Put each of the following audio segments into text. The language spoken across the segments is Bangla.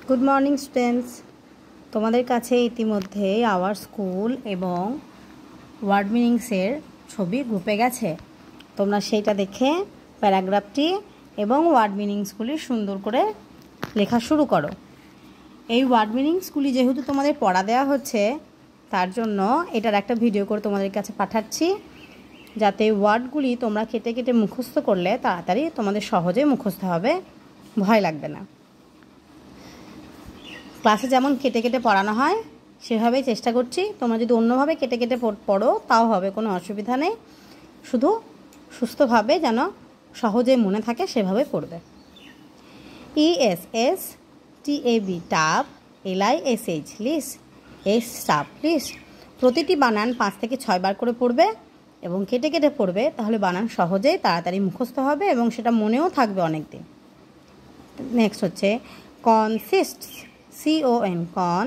গুড মর্নিং স্টুডেন্টস, তোমাদের কাছে ইতিমধ্যে আওয়ার স্কুল এবং ওয়ার্ড মিনিংসের ছবি গ্রুপে গেছে। তোমরা সেইটা দেখে প্যারাগ্রাফটি এবং ওয়ার্ড মিনিংসগুলি সুন্দর করে লেখা শুরু করো। এই ওয়ার্ড মিনিংসগুলি যেহেতু তোমাদের পড়া দেওয়া হচ্ছে, তার জন্য এটার একটা ভিডিও করে তোমাদের কাছে পাঠাচ্ছি, যাতে ওয়ার্ডগুলি তোমরা কেটে কেটে মুখস্থ করলে তাড়াতাড়ি তোমাদের সহজে মুখস্থ হবে, ভয় লাগবে না। ক্লাসে যেমন কেটে কেটে পড়ানো হয় সেভাবেই চেষ্টা করছি। তোমরা যদি অন্যভাবে কেটে কেটে পড়ো তাও হবে, কোনো অসুবিধা নেই। শুধু সুস্থভাবে যেন সহজে মনে থাকে সেভাবে পড়বে। ESS TAB টাব, LISH লিস, S স্টাব লিস। প্রতিটি বানান 5 থেকে 6 বার করে পড়বে এবং কেটে কেটে পড়বে, তাহলে বানান সহজেই তাড়াতাড়ি মুখস্থ হবে এবং সেটা মনেও থাকবে অনেক দিন। নেক্সট হচ্ছে consists, CON con,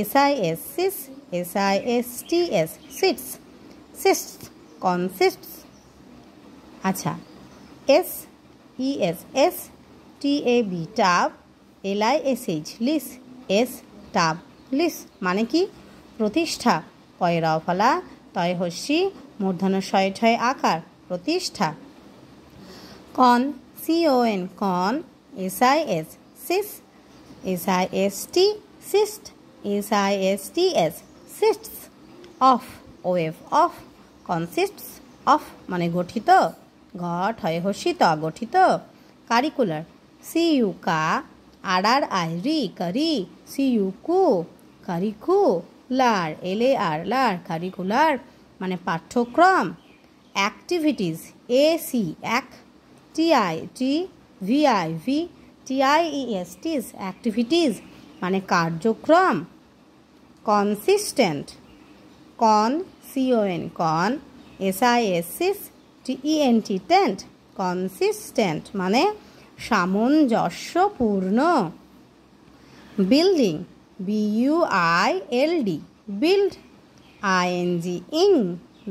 SIS sis, SISTS sits, sists, consists। আচ্ছা, SESS TAB টাব, LISH লিস, S টাব লিস মানে কি? প্রতিষ্ঠা, পয়ে র ফলা, তয় হস্যি, মূর্ধন্য শয়ে ঠয়ে আকার, প্রতিষ্ঠা। কন, CON con, SIS sis, SIST sist, SISTS sists। Of, wave of, consists of মানে গঠিত, ঘট হয় হর্ষিত গঠিত। কারিকুলার, CU কা, RRI রি কারি, CU কু কারিকু, লার LAR লার কারিকুলার মানে পাঠ্যক্রম। অ্যাক্টিভিটিস, AC এক, TIV TIESTs অ্যাক্টিভিটিস মানে কার্যক্রম। কনসিস্টেন্ট, কন, CON con, SIS TENT tent, consistent মানে সামঞ্জস্যপূর্ণ। বিল্ডিং, BUILD বিল্ড, ING ইং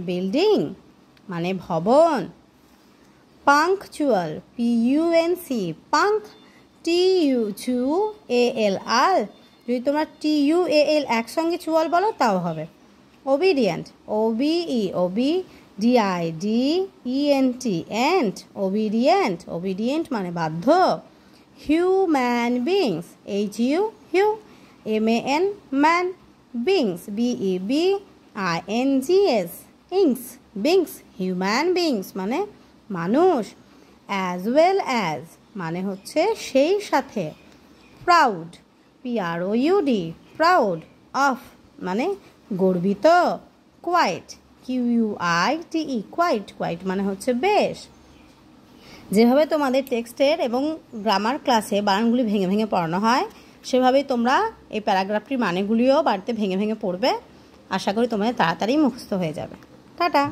বিল্ডিং মানে ভবন। পাংচুয়াল, PUNC পাংক, TUAL যদি তোমরা TUAL একসঙ্গে চুয়াল বলো তাও হবে। Obedient, OBEDIDENT ent obedient, obedient মানে বাধ্য। Human beings, HU hu, MAN man, beings BEBINGS ings beings, human beings মানে মানুষ। অ্যাজ ওয়েল অ্যাজ মানে হচ্ছে সেই সাথে। প্রাউড, PROUD প্রাউড, অফ মানে গর্বিত। কোয়াইট, QUITE কোয়াইট, কোয়াইট মানে হচ্ছে বেশ। যেভাবে তোমাদের টেক্সটের এবং গ্রামার ক্লাসে বানানগুলি ভেঙে ভেঙে পড়ানো হয়, সেভাবেই তোমরা এই প্যারাগ্রাফটির মানেগুলিও বাড়িতে ভেঙে ভেঙে পড়বে। আশা করি তোমাদের তাড়াতাড়ি মুখস্থ হয়ে যাবে। টাটা।